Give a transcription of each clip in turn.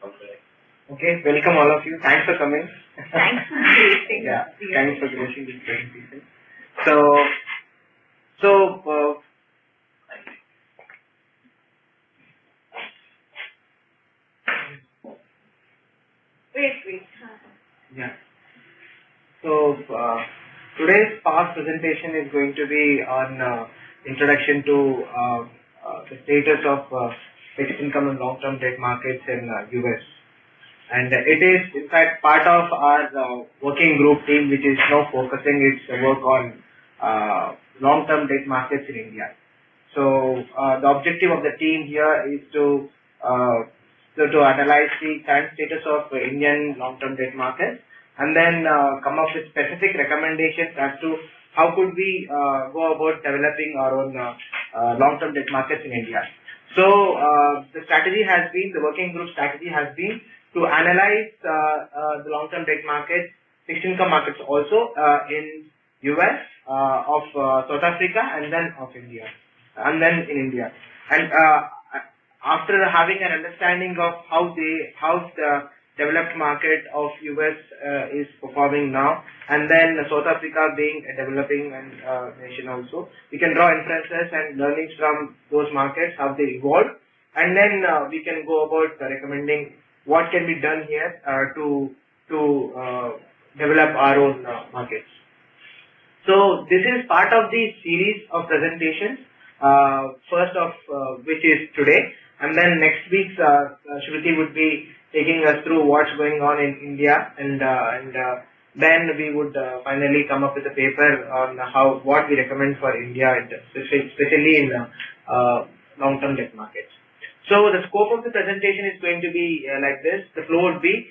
Okay. Okay, welcome all of you. Thanks for coming. Thanks for gracing. Yeah, thanks for gracing this presentation. So, Wait. yeah. So, today's past presentation is going to be on introduction to the status of fixed income and long-term debt markets in US. And it is in fact part of our working group team which is now focusing its work on long-term debt markets in India. So the objective of the team here is to analyze the current status of Indian long-term debt markets and then come up with specific recommendations as to how could we go about developing our own long-term debt markets in India. So the working group strategy has been to analyze the long-term debt markets, fixed income markets also in US, of South Africa, and then of India, and then in India. And after having an understanding of how the developed market of US is performing now, and then South Africa being a developing nation also, we can draw inferences and learnings from those markets, how they evolve, and then we can go about recommending what can be done here to develop our own markets. So this is part of the series of presentations, first of which is today, and then next week Shruti would be taking us through what's going on in India, and then we would finally come up with a paper on what we recommend for India, especially in long-term debt markets. So the scope of the presentation is going to be like this. The flow would be,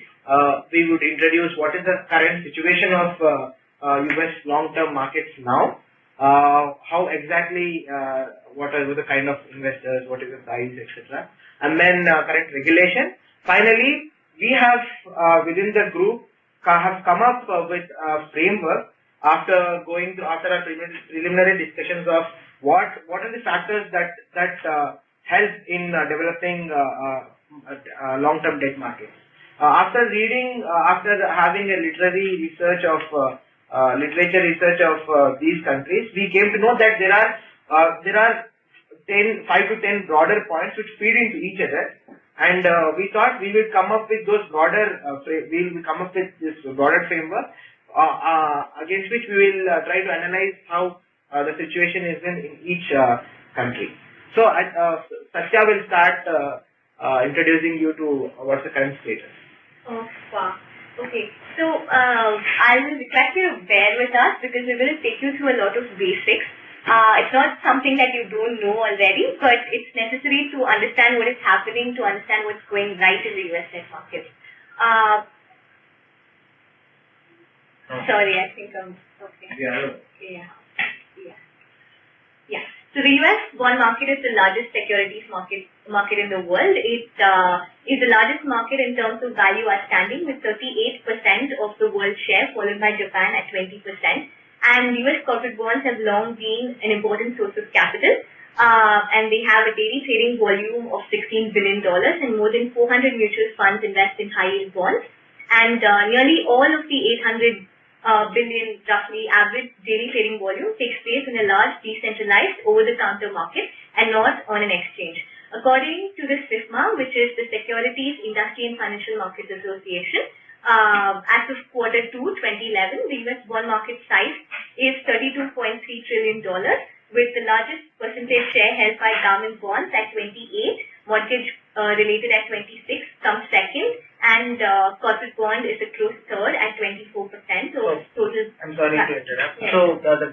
we would introduce what is the current situation of US long-term markets now, how exactly, what are the kind of investors, what is the price, etc. And then current regulation. Finally, we have within the group have come up with a framework after our preliminary discussions of what are the factors that help in developing long-term debt markets. After having a literature research of these countries, we came to know that there are 5 to 10 broader points which feed into each other, and we thought we will come up with those broader. This broader framework against which we will try to analyze how the situation is in each country. So Satya will start introducing you to what's the current status. Oh, wow. Okay. So I will request you to bear with us because we're going to take you through a lot of basics. It's not something that you don't know already, but it's necessary to understand what is happening, to understand what's going right in the US debt market. Sorry, I think I'm okay. Yeah. So the US bond market is the largest securities market in the world. It is the largest market in terms of value outstanding with 38% of the world share, followed by Japan at 20%. And US corporate bonds have long been an important source of capital. And they have a daily trading volume of $16 billion, and more than 400 mutual funds invest in high yield bonds. And nearly all of the 800 billion roughly average daily trading volume takes place in a large decentralized over-the-counter market and not on an exchange. According to the SIFMA, which is the Securities Industry and Financial Markets Association, as of Q2 2011, the US bond market size is $32.3 trillion, with the largest percentage share held by government bonds at 28%, mortgage related at 26%, comes second, and corporate bond is a close third at 24%. So total. I'm sorry to interrupt. Yes. So the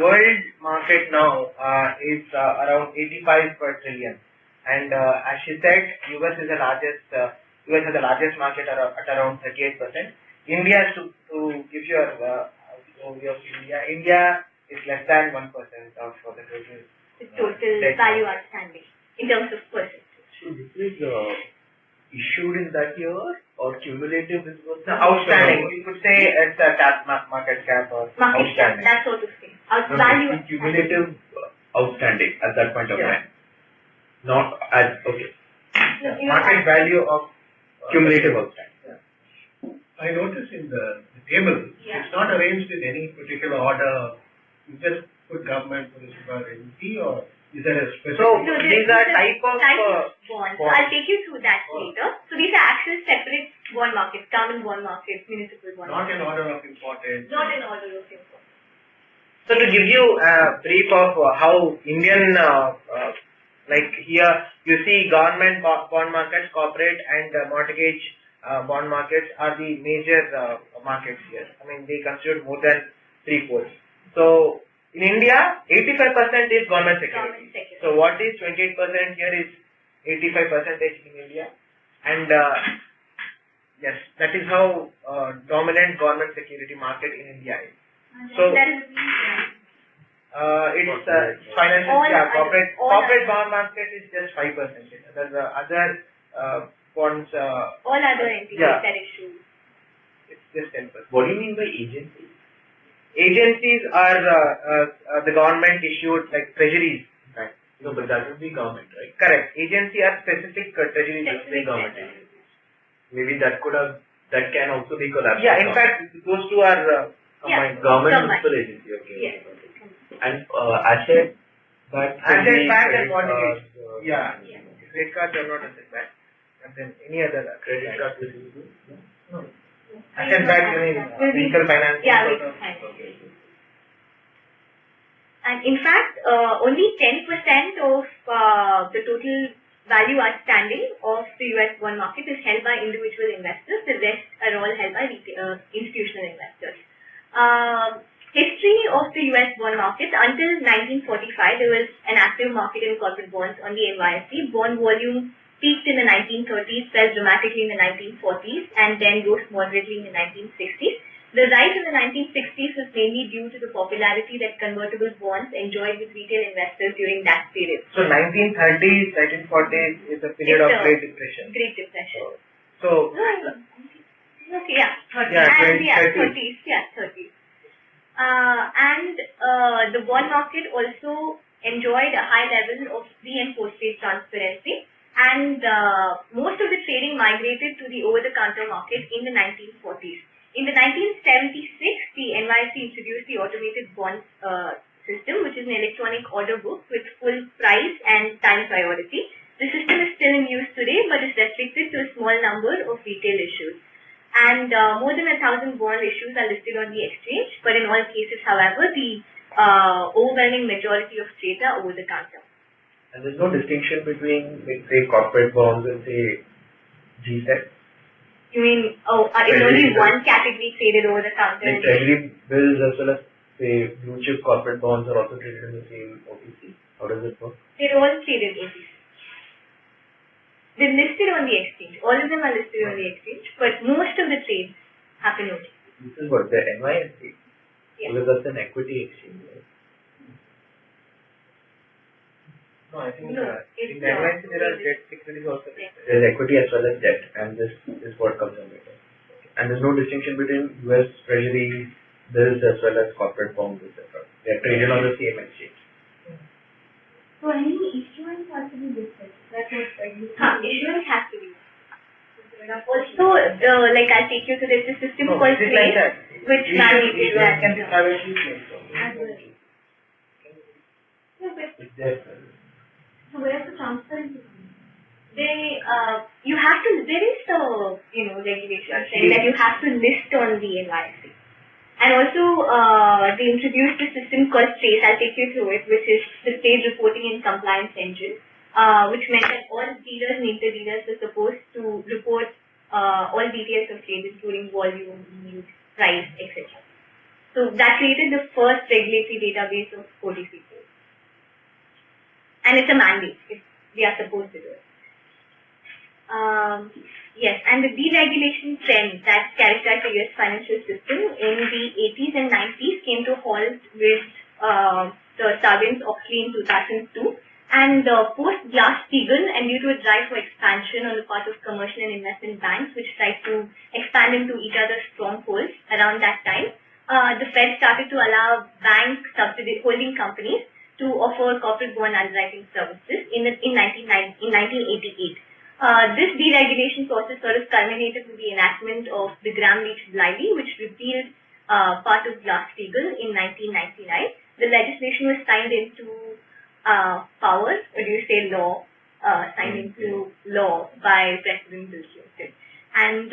world market now is around 85 per trillion, and as she said, US has the largest market at around 38%. India, to give you a overview of India is less than 1% of the total. The total value outstanding in terms of percentage. So this is issued in that year or cumulative? Outstanding. We could say it's a market cap or outstanding. That sort of thing. Value cumulative outstanding at that point of time. Not as okay. Market value of Cumulative outstanding. I noticed in the table, Yeah. it's not arranged in any particular order. You just put government, municipal, entity, or is there a specific? So No, these are type of bonds. So bonds. I'll take you through that later. So these are actual separate bond markets, government bond markets, municipal bond Not markets. in order of importance. Not in order of importance. So to give you a brief of how Indian, like here you see government bond markets, corporate and mortgage bond markets are the major markets here. I mean they constitute more than 3/4. So in India, 85% is government security. Government security. So what is 28% here is 85% in India, and yes, that is how dominant government security market in India is. So That is it's financial, All yeah, other- all corporate other- bond market is just 5%. The other bonds, all other entities Yeah. that issue. it's just 10%. What do you mean by agency? Agencies are the government issued like treasuries. Right. No, but that would be government, right? Correct. Agency are specific treasuries. Specific government treasuries. Maybe that can also be collapsed. Yeah, in fact, those two are Yeah. combined. Government Combined. municipal agency, okay. Yes. And asset back Asset backed and mortgage. mortgage. Yeah. Yeah. Credit cards are not asset backed. And then any other Credit card facility. No. Asset backed, I mean, vehicle finance. Yeah, vehicle finance. And in fact, only 10% of the total value outstanding of the US bond market is held by individual investors. The rest are all held by institutional investors. History of the US bond market: until 1945, there was an active market in corporate bonds on the NYSE. Bond volume peaked in the 1930s, fell dramatically in the 1940s, and then rose moderately in the 1960s. The rise in the 1960s was mainly due to the popularity that convertible bonds enjoyed with retail investors during that period. So 1930s, 1940s is a period It's of a Great Depression. Great Depression. So Okay, yeah, 30s. Yeah, And, 30s. 30s, yeah, 30s. The bond market also enjoyed a high level of pre and post-trade transparency, and most of the trading migrated to the over-the-counter market in the 1940s. In the 1976, the NYSE introduced the automated bond system, which is an electronic order book with full price and time priority. The system is still in use today, but is restricted to a small number of retail issues. And more than 1,000 bond issues are listed on the exchange, but in all cases, however, the overwhelming majority of trades are over the counter. And there's no distinction between, like, say, corporate bonds and, say, GSEC? You mean, is only one category traded over the counter? Like treasury bills as well as, say, blue chip corporate bonds are also traded in the same OTC. How does it work? They're all traded OTC. They're listed on the exchange. All of them are listed on the exchange, but most of the trades happen OTC. This is what, the NYSE? Yeah. Because that's an equity exchange, right? no, I think No, in it's the NYSE there are not. debt securities also. Yeah. There's equity as well as debt, and this is what comes under it. And there's no distinction between US Treasury bills as well as corporate bonds, etc. They are traded on the same exchange. So any issuance has to be listed. That's what Issuance has to be. Also, like I'll take you to this system No, called it is like Trade, that. which manages Issuance that. can be privately placed. Yeah, but It's there. So where's the transparency? you have to, there is a, regulation saying that you have to list on the NYSE. And also, they introduced a system called TRACE. I'll take you through it, which is the Trade Reporting and Compliance Engine, which meant that all dealers and inter-dealers were supposed to report all details of trade, including volume, yield, price, etc. So that created the first regulatory database of OTC trade. And it's a mandate. We are supposed to do it. Yes, and the deregulation trend that characterized the US financial system in the 80s and 90s came to a halt with the Sarbanes-Oxley in 2002. And post-Glass-Steagall, and due to a drive for expansion on the part of commercial and investment banks, which tried to expand into each other's strongholds around that time, the Fed started to allow bank holding companies to offer corporate bond underwriting services in 1988. This deregulation process sort of culminated with the enactment of the Gramm-Leach-Bliley, which repealed part of Glass-Steagall in 1999. The legislation was signed into power, or do you say law, signed into law by President Bill Clinton. And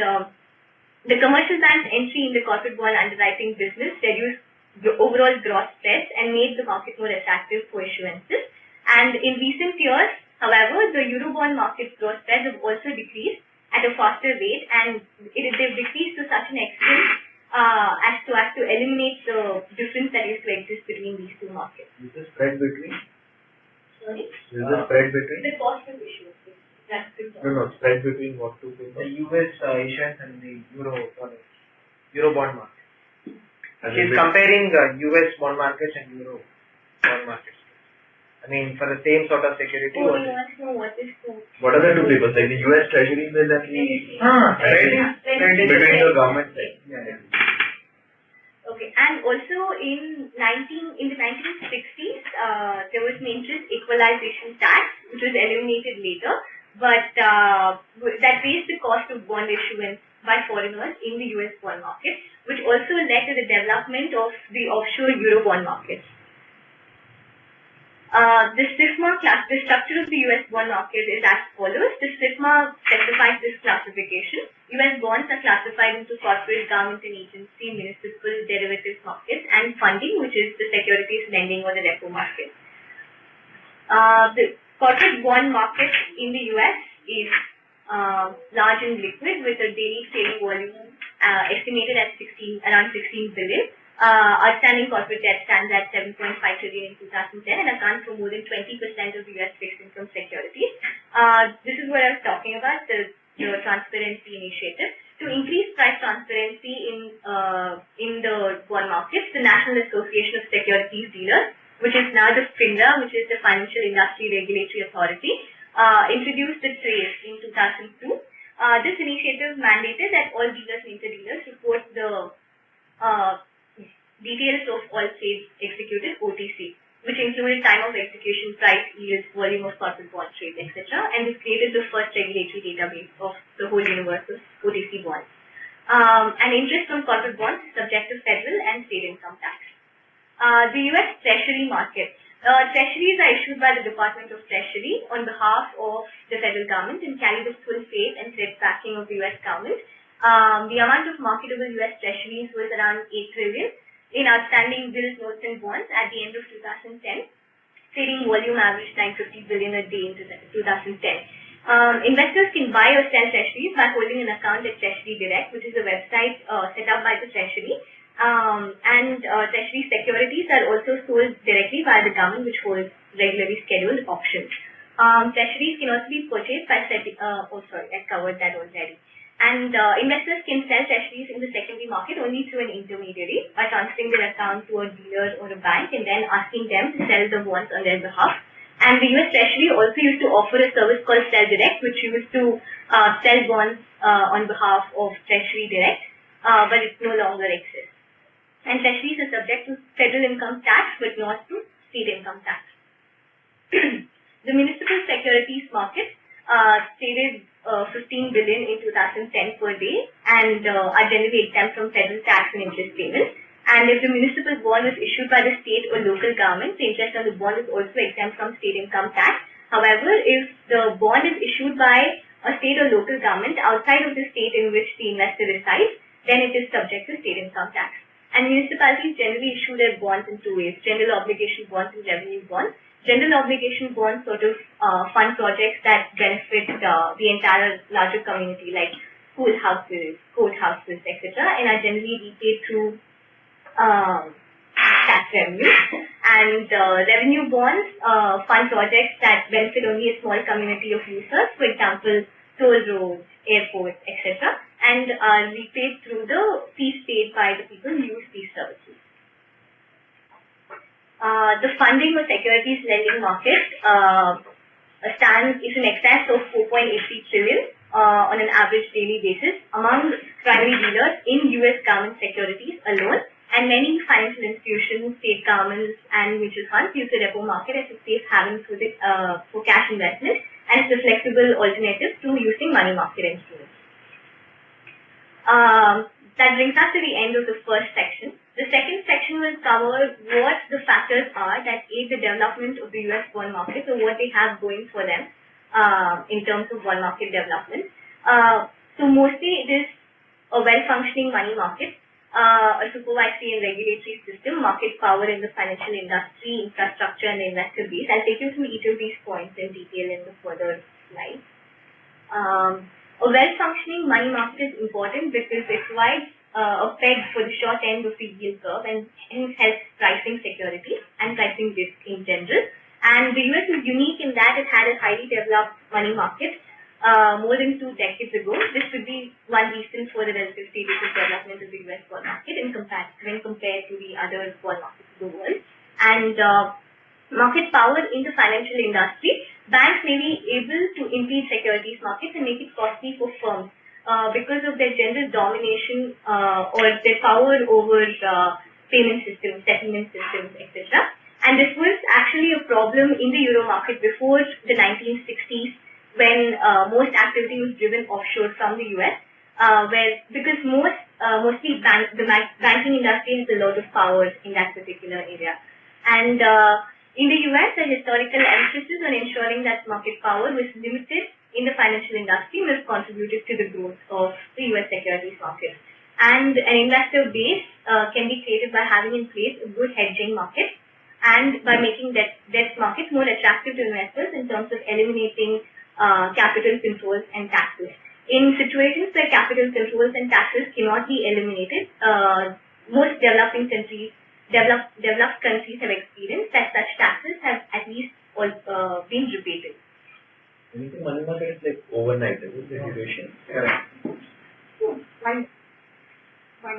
the commercial bank's entry in the corporate bond underwriting business reduced the overall gross spreads and made the market more attractive for issuances. And in recent years, however, the Eurobond market's gross spreads have also decreased at a faster rate, and they've decreased to such an extent as to eliminate the difference that used to exist between these two markets. Is the spread between? Sorry? Is the spread between? The cost of issuance. That's good. No, spread between what two papers? The US issuance and the Euro bond market. As She's in comparing US bond markets and Euro bond markets. I mean, for the same sort of security. Oh, you want to know what is the... What are the two papers? Like the US Treasury bill and the between the government side. Yeah. Okay, and also in the 1960s, there was an interest equalization tax, which was eliminated later, but that raised the cost of bond issuance by foreigners in the US bond market, which also led to the development of the offshore Eurobond markets. The structure of the US bond market is as follows. The SIFMA specifies this classification. US bonds are classified into corporate, government and agency, municipal, derivatives markets, and funding, which is the securities lending or the repo market. The corporate bond market in the US is large and liquid, with a daily trading volume estimated at around 16 billion. Outstanding corporate debt stands at 7.5 trillion in 2010 and accounts for more than 20% of US fixed income securities. This is what I was talking about, the transparency initiative. To increase price transparency in the bond markets, the National Association of Securities Dealers, which is now the FINRA, which is the Financial Industry Regulatory Authority, introduced its race in 2002. This initiative mandated that all dealers and inter-dealers report the details of all trades executed, OTC, which included time of execution, price, yields, volume of corporate bond trades, etc. And this created the first regulatory database of the whole universe of OTC bonds. And interest on corporate bonds is subject to federal and state income tax. The US Treasury market. Treasuries are issued by the Department of Treasury on behalf of the federal government and carry the full faith and credit backing of the US government. The amount of marketable US Treasuries was around 8 trillion. In outstanding bills, notes and bonds at the end of 2010. Trading volume averaged 950 billion a day in 2010. Investors can buy or sell treasuries by holding an account at Treasury Direct, which is a website set up by the Treasury. Treasury securities are also sold directly by the government, which holds regularly scheduled auctions. Treasuries can also be purchased by I covered that already. And investors can sell treasuries in the secondary market only through an intermediary by transferring their account to a dealer or a bank and then asking them to sell the bonds on their behalf. And the US Treasury also used to offer a service called Sell Direct, which used to sell bonds on behalf of Treasury Direct, but it no longer exists. And treasuries are subject to federal income tax, but not to state income tax. The municipal securities market traded 15 billion in 2010 per day and are generally exempt from federal tax and interest payments. And if the municipal bond is issued by the state or local government, the interest on the bond is also exempt from state income tax. However, if the bond is issued by a state or local government outside of the state in which the investor resides, then it is subject to state income tax. And municipalities generally issue their bonds in two ways: general obligation bonds and revenue bonds. General obligation bonds sort of fund projects that benefit the entire larger community, like school houses, courthouses, etc., and are generally repaid through tax revenue. And revenue bonds fund projects that benefit only a small community of users, for example, toll roads, airports, etc., and are repaid through the fees paid by the people who use these services. The funding of securities lending market is in excess of 4.83 trillion on an average daily basis among primary dealers in US government securities alone, and many financial institutions, state governments and mutual funds use the repo market as a safe haven for cash investment and it's a flexible alternative to using money market instruments. That brings us to the end of the first section. The second section will cover what the factors are that aid the development of the US bond market, or what they have going for them in terms of bond market development. So mostly it is a well-functioning money market, a supervisory and regulatory system, market power in the financial industry, infrastructure, and investor base. I'll take you through each of these points in detail in the further slides. A well-functioning money market is important because it provides a peg for the short end of the yield curve and hence helps pricing security and pricing risk in general. And the US is unique in that it had a highly developed money market more than 2 decades ago. This could be one reason for the relative status of development of the US bond market when compared to the other bond markets of the world. And market power in the financial industry, banks may be able to impede securities markets and make it costly for firms because of their general domination or their power over payment systems, settlement systems, etc. And this was actually a problem in the euro market before the 1960s, when most activity was driven offshore from the US, because mostly the banking industry has a lot of power in that particular area. And in the US, the historical emphasis on ensuring that market power was limited in the financial industry has contributed to the growth of the US securities market. And an investor base can be created by having in place a good hedging market and by making debt markets more attractive to investors in terms of eliminating capital controls and taxes. In situations where capital controls and taxes cannot be eliminated, most developed countries have experienced that such taxes have at least been rebated. Do you think money market is like overnight, is it, the duration? Correct. One. Up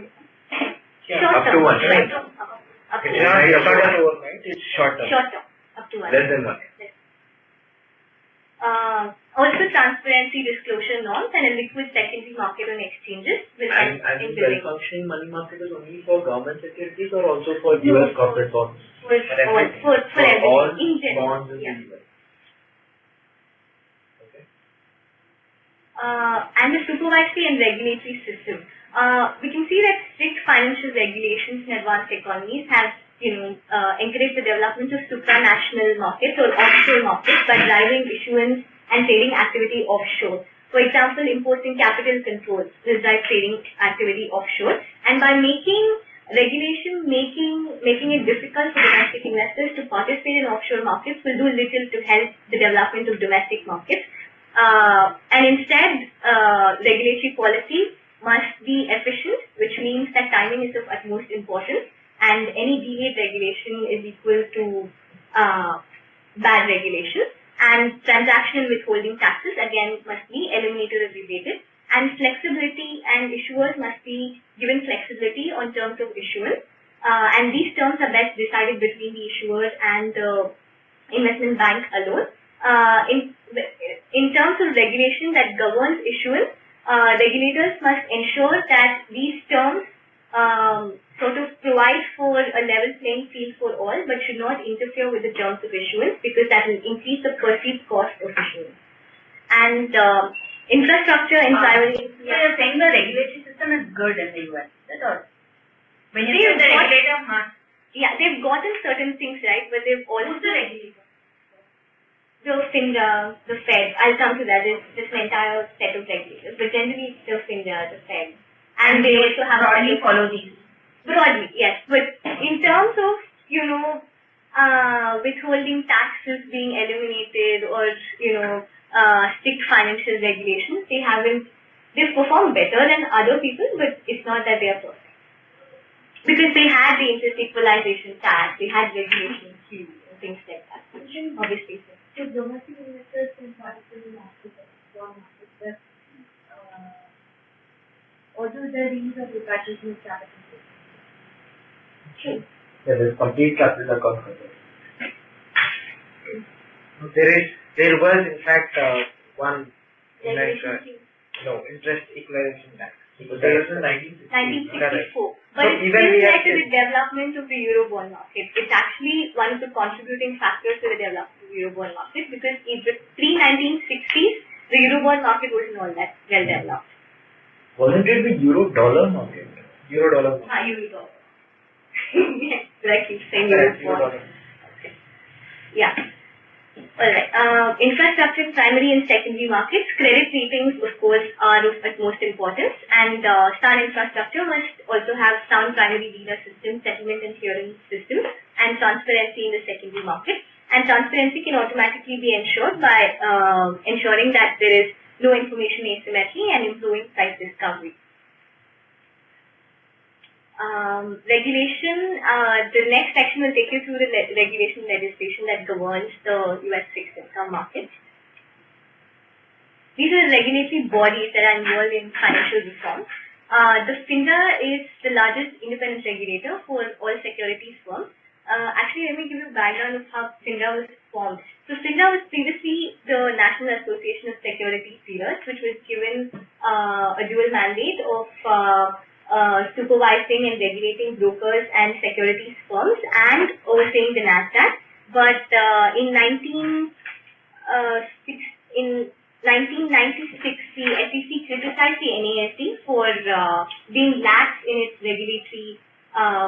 to 1, right? Up to It's not overnight, it's short term. Short term, up to 1. Less than 1. Also, transparency disclosure norms and a liquid secondary market on exchanges will help And in the building. well-functioning money market is only for government securities or also for US corporate bonds? For everything, all in general. bonds in Yeah. the US. Okay. And the supervisory and regulatory system. We can see that strict financial regulations in advanced economies have encouraged the development of supranational markets or offshore markets by driving issuance and trading activity offshore. For example, imposing capital controls will drive trading activity offshore, and by making it difficult for domestic investors to participate in offshore markets will do little to help the development of domestic markets. And instead, regulatory policy must be efficient, which means that timing is of utmost importance, and any delayed regulation is equal to bad regulation. And transaction and withholding taxes, again, must be eliminated or rebated. And flexibility, and issuers must be given flexibility on terms of issuance. And these terms are best decided between the issuer and the investment bank alone. In terms of regulation that governs issuance, regulators must ensure that these terms sort of provide for a level playing field for all, but should not interfere with the terms of issuance, because that will increase the perceived cost of issuance. And infrastructure and private. So you're saying the regulatory system is good in the US, that's all? When you say the regulator must. Yeah, they've gotten certain things right, but they've also. Who's the regulator? The FINRA, the Fed. I'll come to that. There's just an entire set of regulators, but generally it's the FINRA, the Fed. And they also have broadly follow these. Broadly, yes. But in terms of, withholding taxes being eliminated or, strict financial regulations, they've performed better than other people, but it's not that they are perfect. Because they had the interest equalization tax, they had regulation Q and things like that. Obviously. So domestic investors can participate in bond market, but although the rules of repatriation is capital. True. Yeah, there's complete capital account control. There was in fact one Regulation Q. interest equalization tax. So that was in 1964. But So it even still we led have to the development of the Eurobond market. It's actually one of the contributing factors to the development Eurobond market because in the pre-1960s, the Eurobond market wasn't all that well developed. Wasn't it the euro-dollar market? Euro-dollar market. Euro. Yes, like you saying Correct, Eurobond. euro-dollar. Yeah. Alright. Infrastructure, primary and secondary markets. Credit ratings, of course, are of utmost importance, and sound infrastructure must also have sound primary dealer systems, settlement and clearing systems, and transparency in the secondary market. And transparency can automatically be ensured by ensuring that there is no information asymmetry and improving price discovery. Regulation, the next section will take you through the regulation legislation that governs the US fixed income market. These are the regulatory bodies that are involved in financial reform. The FINRA is the largest independent regulator for all securities firms. Actually, let me give you a background of how FINRA was formed. So FINRA was previously the National Association of Securities Dealers, which was given a dual mandate of supervising and regulating brokers and securities firms and overseeing the NASDAQ. But in 1996, the SEC criticized the NASD for being lax in its regulatory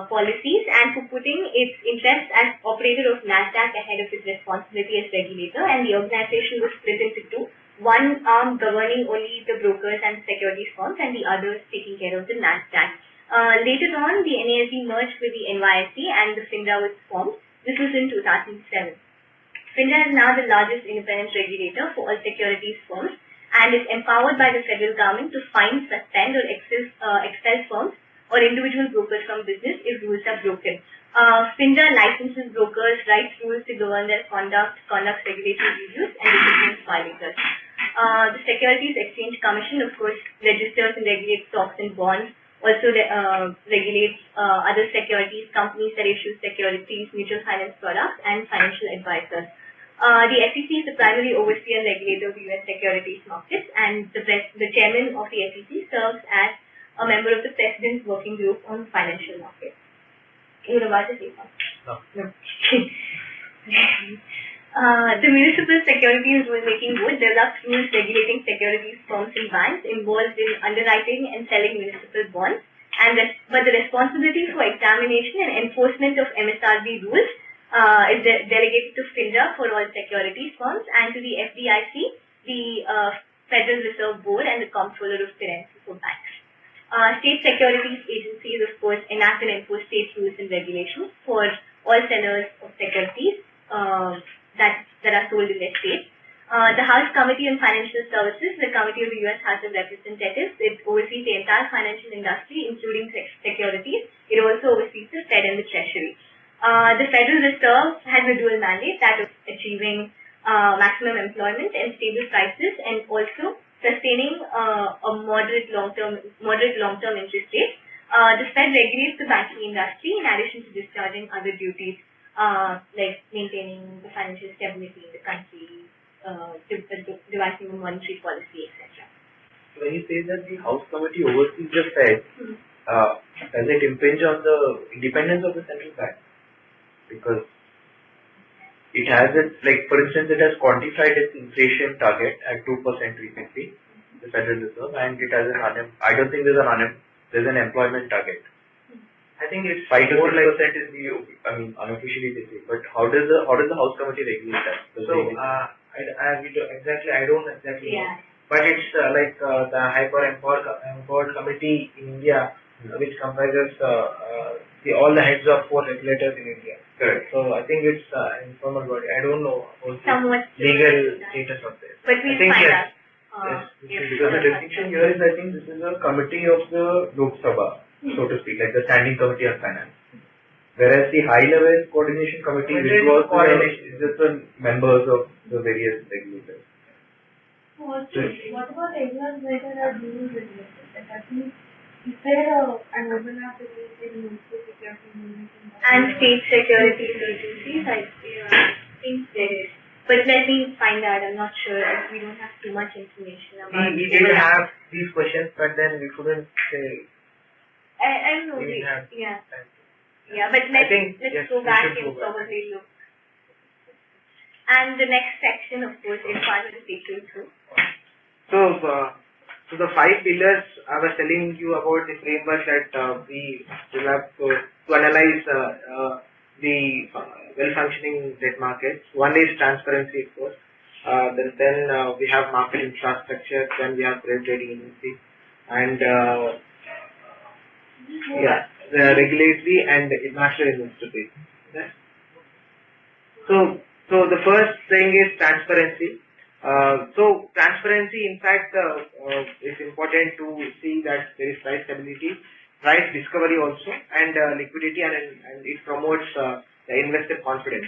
policies and for putting its interests as operator of NASDAQ ahead of its responsibility as regulator, and the organization was split into two. One arm governing only the brokers and securities firms, and the others taking care of the NASDAQ. Later on, the NASD merged with the NYSE and the FINRA was formed. This was in 2007. FINRA is now the largest independent regulator for all securities firms and is empowered by the federal government to fine, suspend or expel firms or individual brokers from business if rules are broken. FINRA licenses brokers, writes rules to govern their conduct, conducts regulatory reviews, and disciplines violators. The Securities Exchange Commission, of course, registers and regulates stocks and bonds, also regulates other securities companies that issue securities, mutual finance products, and financial advisors. The SEC is the primary overseer and regulator of the US securities markets, and the chairman of the SEC serves as a member of the President's Working Group on Financial Markets. You were about to say something? No. The Municipal Securities Rulemaking Board develops rules regulating securities firms and banks involved in underwriting and selling municipal bonds, but the responsibility for examination and enforcement of MSRB rules is delegated to FINRA for all securities firms, and to the FDIC, the Federal Reserve Board, and the Comptroller of Currency for banks. State securities agencies, of course, enact and enforce state rules and regulations for all sellers of securities that are sold in their state. The House Committee on Financial Services, the Committee of the U.S. House of Representatives, it oversees the entire financial industry, including securities. It also oversees the Fed and the Treasury. The Federal Reserve has a dual mandate, that of achieving maximum employment and stable prices, and also sustaining a moderate long-term interest rate. The Fed regulates the banking industry in addition to discharging other duties like maintaining the financial stability in the country, devising a monetary policy, etc. When you say that the House Committee oversees the Fed, does it impinge on the independence of the central bank? Because it has like for instance, it has quantified its inflation target at 2% recently, the Federal Reserve, and it has I don't think there's an employment target. I think it's 5 to 6% is the, unofficially they say. But how does the House Committee regulate that? I don't exactly know. But it's like the Hyper-Empowered Committee in India, which comprises all the heads of 4 regulators in India. Correct. So I think it's informal body. I don't know about Somewhat the legal status of this. But we'll think find yes. out. Because the distinction here is, I think this is a committee of the Lok Sabha, so to speak, like the Standing Committee on Finance. Whereas the High Level Coordination Committee, which was just the members of the various regulators. What about areas where there are dual regulators? Like, I think, is there an overlap between municipal security and state securities agencies? I think there is. But let me find out. I'm not sure. We don't have too much information about We did have these questions, but then we couldn't say. I don't know. We have Yeah, but let's go back and probably look. And the next section, of course, Irfan will take you through. So the 5 pillars I was telling you about the framework that we will have to analyze the well-functioning debt markets. One is transparency, of course. Then we have market infrastructure. Then we have credit rating agency, and the regulatory and international investor base. Okay? So the first thing is transparency. So transparency, in fact, is important to see that there is price stability, price discovery also, and liquidity, and it promotes the investor confidence.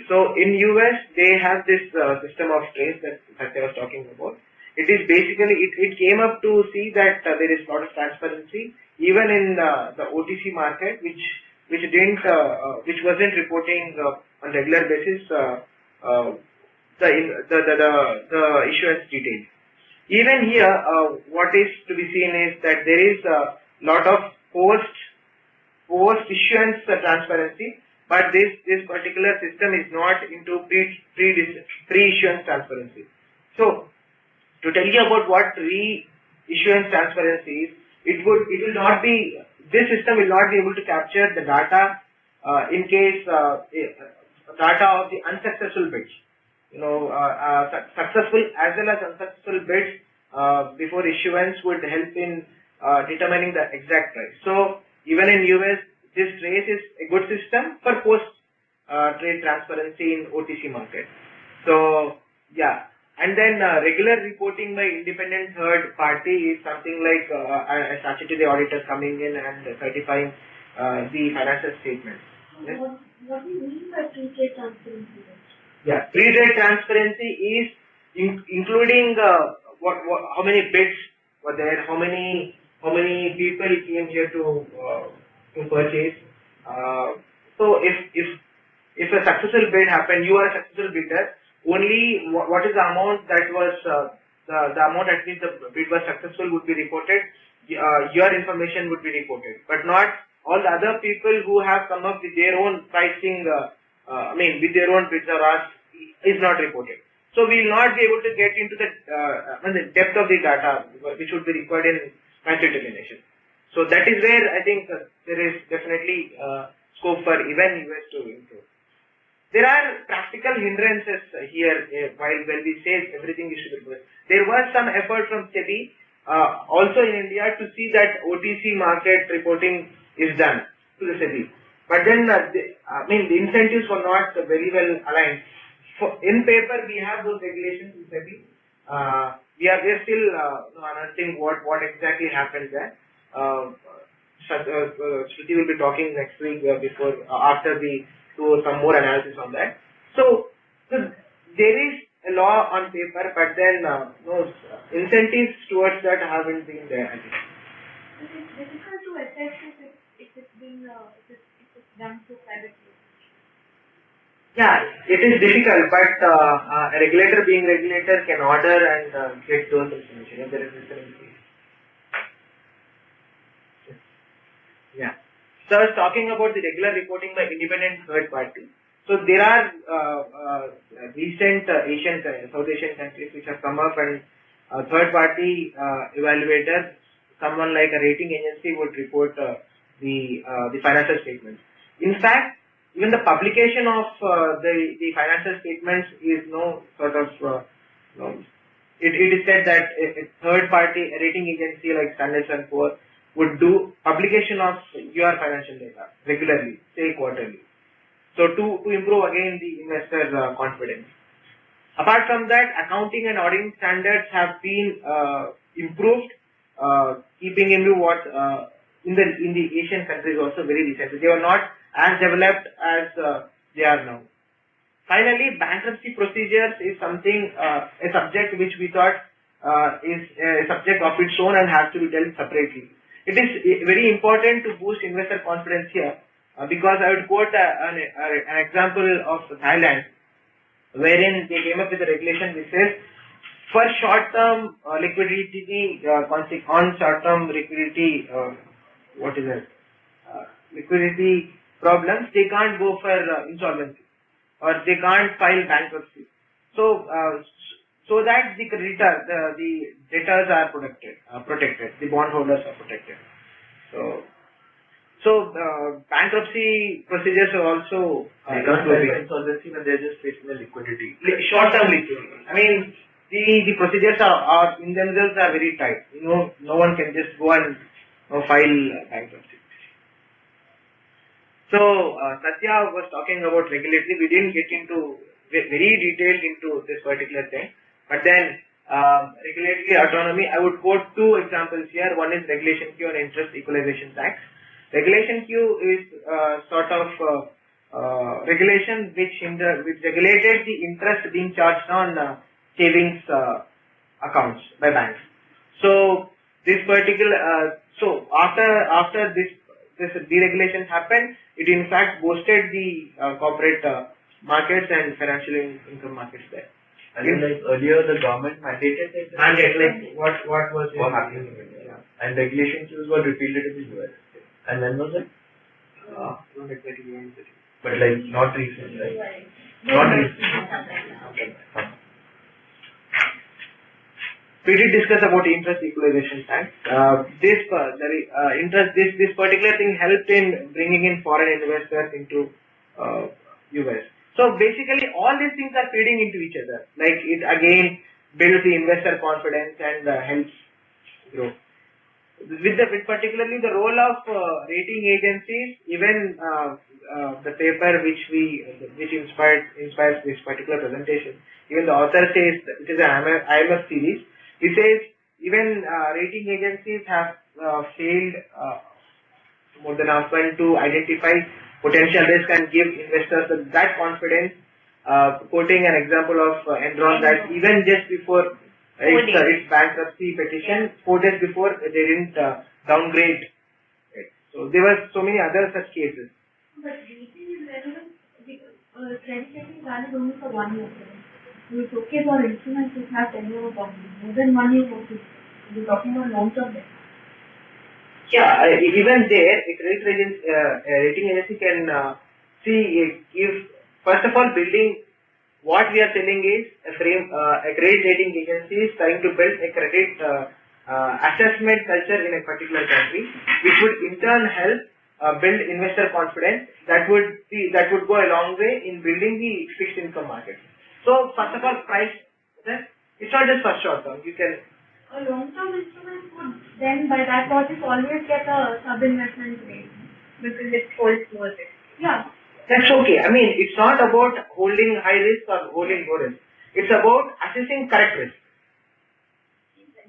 So in US, they have this system of trades that I was talking about. It is basically, it came up to see that there is a lot of transparency, even in the OTC market, which wasn't reporting on regular basis the issuance details. Even here, what is to be seen is that there is a lot of post issuance transparency, but this particular system is not into pre-issuance transparency. So to tell you about what pre-issuance transparency is, this system will not be able to capture the data in case data of the unsuccessful bids. Successful as well as unsuccessful bids before issuance would help in determining the exact price. So even in US, this trace is a good system for post trade transparency in OTC market. So yeah, and then regular reporting by independent third party is something like a statutory auditor coming in and certifying the financial statements. Yes? What do you mean by pre-trade transparency? Yeah, pre-trade transparency is including how many bids were there, how many people came here to purchase. So if a successful bid happened, you are a successful bidder. Only what is the amount that was the amount at which the bid was successful would be reported. Your information would be reported, but not all the other people who have come up with their own pricing. With their own bids or asks is not reported. So we will not be able to get into the depth of the data which would be required in financial determination. So that is where I think there is definitely scope for even US to improve. There are practical hindrances here while we say everything is to be good. There was some effort from SEBI also in India to see that OTC market reporting is done to the SEBI. But then, the incentives were not very well aligned. In paper, we have those regulations in SEBI. We are still announcing what exactly happened there. Shruti will be talking next week after we do some more analysis on that. So there is a law on paper, but then those incentives towards that haven't been there. I think. It's difficult to assess if it's done through private law. Yeah, it is difficult, but a regulator being regulator can order and get those information if there is discrepancy. Yeah. So I was talking about the regular reporting by independent third party. So there are recent South Asian countries which have come up, and third party evaluator, someone like a rating agency, would report the financial statements. In fact, even the publication of the financial statements is it is said that a third party rating agency like Standard & Poor's would do publication of your financial data regularly, say quarterly. So to improve again the investor confidence. Apart from that, accounting and auditing standards have been improved, keeping in view what in the Asian countries also very recently. They were not as developed as they are now. Finally, bankruptcy procedures is something, a subject which we thought is a subject of its own and has to be dealt separately. It is very important to boost investor confidence here because I would quote an example of Thailand, wherein they came up with a regulation which says for short-term liquidity, on short-term liquidity, liquidity problems, they can't go for insolvency. or they can't file bankruptcy. So, so that the creditor, the debtors are protected, the bondholders are protected. So bankruptcy procedures are also They can't file insolvency when they're just facing the liquidity. short-term liquidity. I mean, the procedures are in themselves are very tight. No one can just go and file bankruptcy. So Satya was talking about regulatory. We didn't get into very detailed into this particular thing, but then regulatory autonomy. I would quote two examples here. One is Regulation Q and Interest Equalization Tax. Regulation Q is sort of regulation which regulated the interest being charged on savings accounts by banks. So this particular after this deregulation happened, it in fact boosted the corporate markets and financial income markets there. And then like earlier the government mandated it. Like what was happening in India. And Regulation Qs were repealed in the US. And when was it? Don't exactly remember. But like not recent, right? Not recent. Okay. We did discuss about interest equalization tax. This particular thing helped in bringing in foreign investors into US. So basically, all these things are feeding into each other. Like it again builds the investor confidence and helps grow. With particularly the role of rating agencies, even the paper which inspires this particular presentation, even the author says it is an IMF series. He says even rating agencies have failed more than often to identify potential risk and give investors that confidence. Quoting an example of Enron, that even just before its bankruptcy petition, 4 days before they didn't downgrade it. So there were so many other such cases. But rating is relevant because credit rating is valid only for 1 year. So it's okay for instruments which have tenure of more than 1 year. We're talking about long-term debt. Yeah, even there, a credit rating agency can give, first of all, building. What we are telling is a credit rating agency is trying to build a credit assessment culture in a particular country, which would in turn help build investor confidence. That would go a long way in building the fixed income market. So first of all, price. It's not just for short term. You can. A long-term instrument would then, by that logic, always get a sub-investment rate because it holds more risk. Yeah. That's okay. I mean, it's not about holding high risk or holding low risk. It's about assessing correct risk.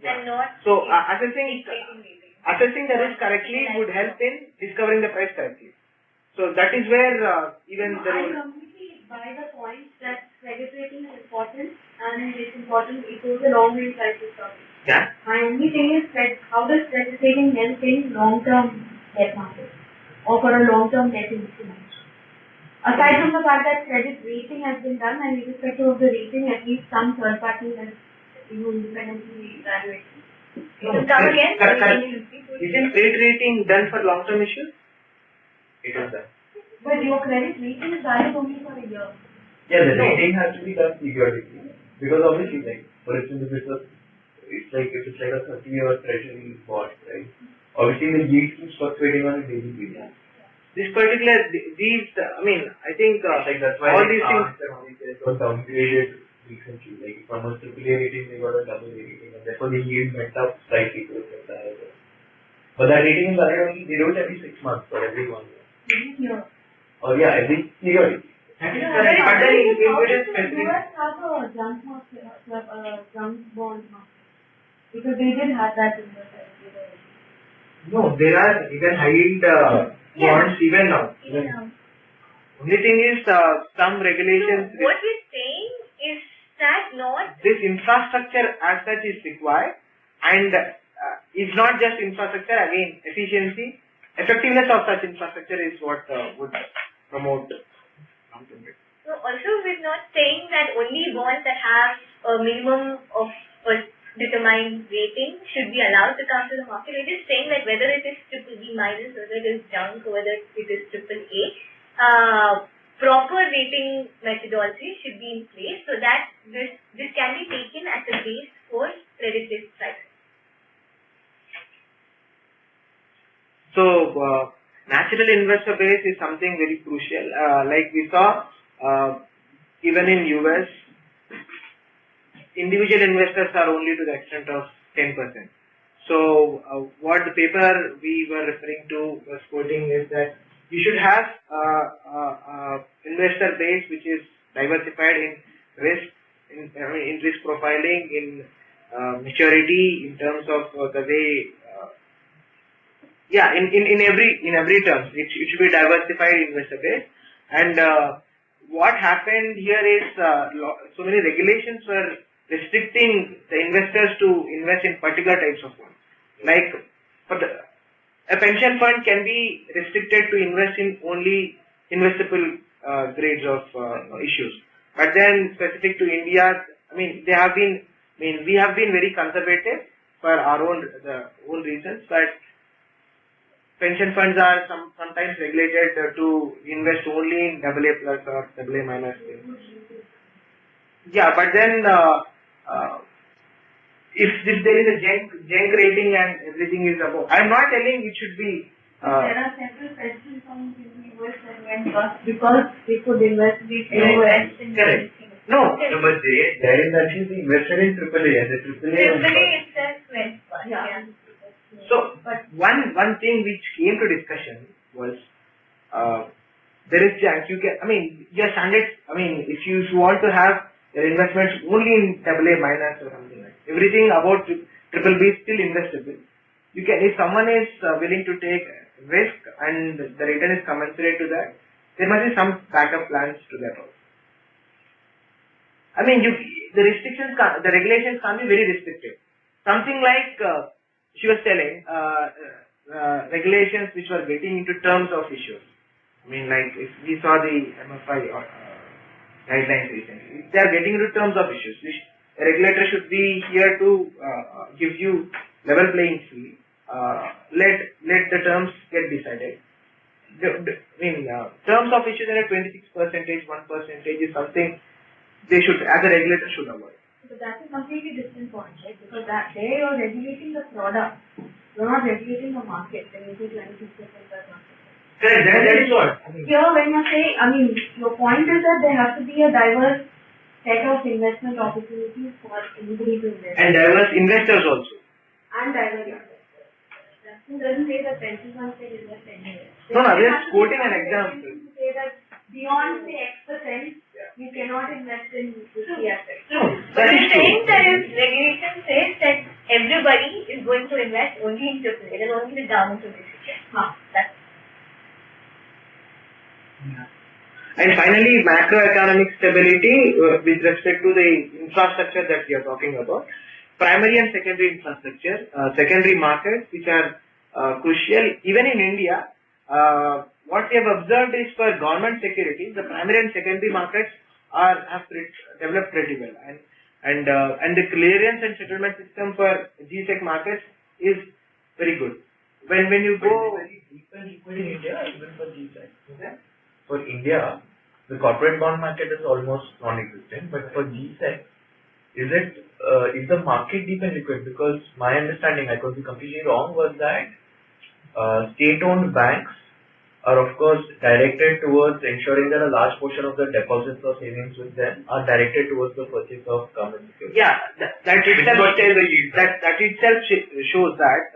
And not so assessing the risk correctly would help in discovering the price correctly. So that is where even the I completely buy the point that credit rating is important and it's important. It goes a long way in crisis solving. Yeah. My only thing is that how does credit rating help in long-term debt market or for a long-term debt instrument? Aside from the fact that credit rating has been done, and irrespective of the rating, at least some third party has independently evaluated. Come again? Isn't credit rating done for long-term issues? It is done. But your credit rating is valid only for a year. Yeah, the rating has to be done periodically. Because obviously, like, for instance, if it's like a 30-year treasury bond, right? Obviously, the yield keeps fluctuating on a daily basis. This particular, I think like that's why all these things were downgraded recently. Like from a AAA rating, they got a AA rating, and therefore the yield went up slightly to that. But that rating is valid only, they do it every 6 months or every 1 year. Every year. Or yeah, every year. That is correct. But then if it is specific. US have a junk bond market because they did have that in the No, there are even high yield bonds even now. Only thing is some regulations. So what we're saying is that not this infrastructure as such is required, and it's not just infrastructure. Again, efficiency, effectiveness of such infrastructure is what would promote. So also we're not saying that only bonds that have a minimum of a determined rating should be allowed to come to the market. We're just saying that whether it is BBB minus, whether it is junk, whether it is AAA, proper rating methodology should be in place so that this can be taken as a base for credit risk pricing. So, natural investor base is something very crucial. Like we saw, even in US, individual investors are only to the extent of 10%. So, what the paper we were referring to was quoting is that you should have investor base which is diversified in risk, in risk profiling, in maturity, in terms of the way. In every terms, it should be diversified investor base. And what happened here is so many regulations were restricting the investors to invest in particular types of funds. Like a pension fund can be restricted to invest in only investable grades of issues. But then specific to India, we have been very conservative for our own reasons, but pension funds are sometimes regulated to invest only in AA plus or AA minus. Yeah, but then if there is a junk rating and everything is above, I'm not telling it should be. There are several pension funds in the US that went bust because they could invest in Correct. No, but there is actually the invested in AAA and the AAA. itself went bust. Yeah. so one thing which came to discussion was there is junk. Your standards. If you want to have your investments only in AA minus or something like everything about triple B is still investable. You can, if someone is willing to take risk and the return is commensurate to that, there must be some backup plans to that also. The restrictions, the regulations can't be very restrictive. Something like she was telling regulations which were getting into terms of issues. Like if we saw the MFI guidelines recently, they are getting into terms of issues. A regulator should be here to give you level playing field. Let the terms get decided. Terms of issues are at 26%, 1% is something they should, as a regulator, should avoid. So that's a completely different point, right? Because there you're regulating the product, you're not regulating the market. When you say 26% per market. Correct. That is what. Here, when you say, your point is that there has to be a diverse set of investment opportunities for anybody to invest. And diverse investors also. And diverse investors. That doesn't say that pension funds can invest anywhere. No, we are quoting an example. To say that beyond say X%, you cannot invest in risky assets. But you're saying that if regulation says that everybody is going to invest only in AAA, then only the government will be secure. That's And finally, macroeconomic stability with respect to the infrastructure that we are talking about. Primary and secondary infrastructure, secondary markets which are crucial. Even in India, what we have observed is for government securities, the primary and secondary markets have developed pretty well, and the clearance and settlement system for G-Sec markets is very good. When you go very deep and liquid in India, even for G-Sec. Okay? For India, the corporate bond market is almost non-existent, but for G-Sec, is the market deep and liquid? Because my understanding, I could be completely wrong, was that state-owned banks are of course directed towards ensuring that a large portion of the deposits or savings with them are directed towards the purchase of government securities. Yeah, that itself shows that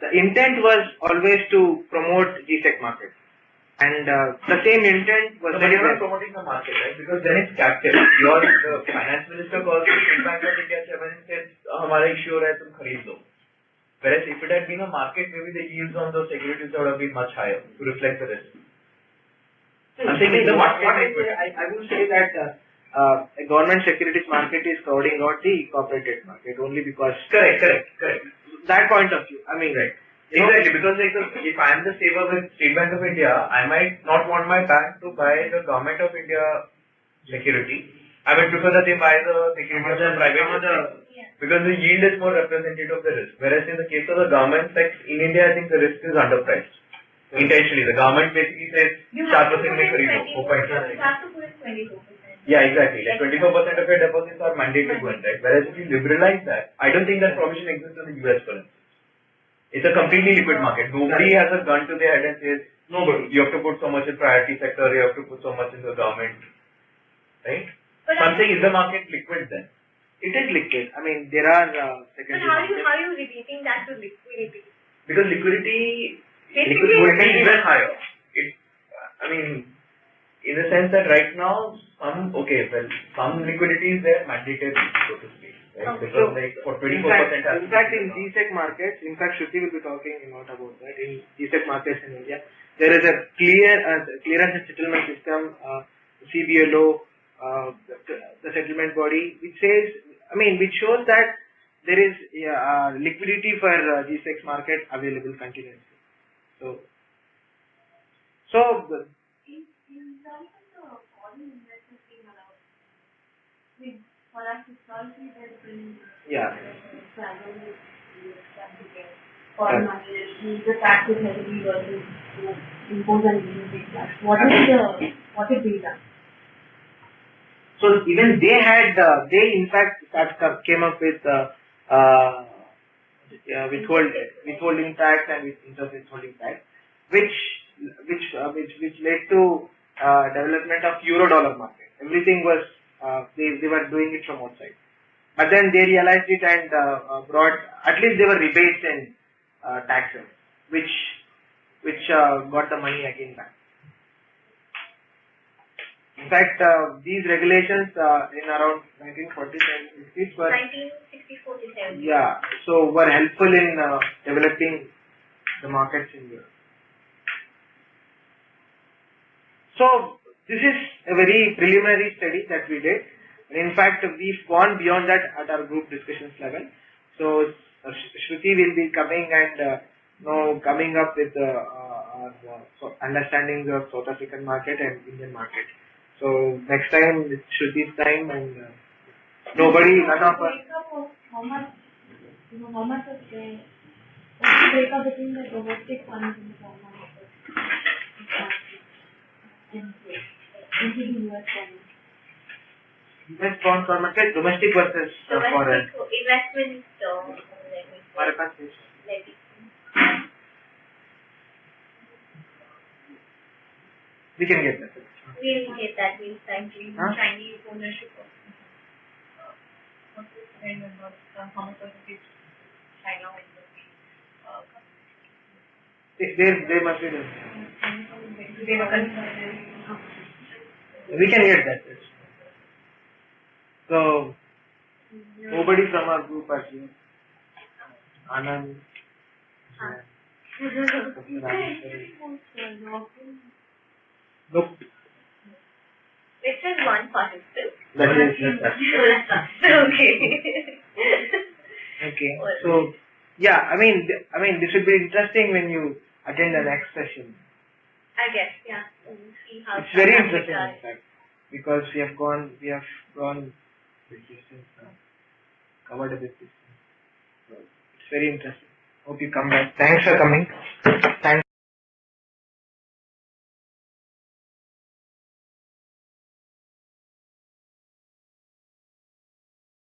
the intent was always to promote G-Sec market. And the same intent was very well promoting the market, right? Because then it's captive. The finance minister calls the State Bank of India chairman and says, "Hamara issue hai, tum khareed lo." Whereas if it had been a market, maybe the yields on those securities would have been much higher to reflect the risk. I would say that a government securities market is crowding out the corporate debt market only because. Correct. That point of view. Right. Exactly, because if I am the saver with State Bank of India, I might not want my bank to buy the Government of India security. I would prefer that they buy the security of the private sector because the yield is more representative of the risk. Whereas in the case of the government, like in India, I think the risk is underpriced. Intentionally, the government basically says You have to 4% put में in खरीदो, 20%. 4.5. You have to put in 24%. Yeah, exactly. Like 24% of your deposits are mandated to right? Whereas if you liberalize that, I don't think that provision exists in the US for instance. It's a completely liquid market. Nobody has a gun to their head and says, nobody, you have to put so much in priority sector, you have to put so much in the government. Right? But So I'm saying, is the market liquid then? It is liquid. I mean, there are But secondary how are markets. you relating that to liquidity? Because liquidity Basically, would be even higher. It, I mean, in the sense that right now, some liquidity is there mandated, so to speak. Right? Okay. Because like for 24% has In fact, in GSEC markets, in fact, Shruti will be talking a lot about that. In GSEC markets in India, there is a clearance and settlement system, CBLO, the settlement body, which says, I mean, which shows that there is liquidity for GSEC market available continuously. So the, In terms of the foreign investors being allowed, for us historically there's been yeah. travel to get foreign money, the taxes heavily versus impose and big tax. What is being done? So even they had, they in fact came up with withholding tax and with interest withholding tax, which led to development of euro-dollar market. Everything was they were doing it from outside, but then they realized it and brought, at least they were rebates in taxes, which got the money again back. In fact, these regulations in around 1947 were 1964 to 70. yeah, so were helpful in developing the markets in Europe. So this is a very preliminary study that we did. And in fact, we've gone beyond that at our group discussions level. So Shruti will be coming and coming up with understanding the South African market and Indian market. So next time it's Shruti's time and none of us. How much of the breakup between the domestic funds and the foreign market into the US funds? US bond foreign market, domestic versus foreign. Domestic investment, let me We can get that. we'll get that means frankly Huh? Chinese ownership of What is the trend and how much percentage China owns the They must be there. They were concerned. We can get that. So nobody from our group are here. Anand. Nope. This is one participant. That is Okay. okay. So yeah, I mean this would be interesting when you attend the next session. I guess, yeah. We'll see how It's very South interesting Africa in fact, because we have gone big distance now, covered a big distance. So it's very interesting. Hope you come back. Thanks for coming.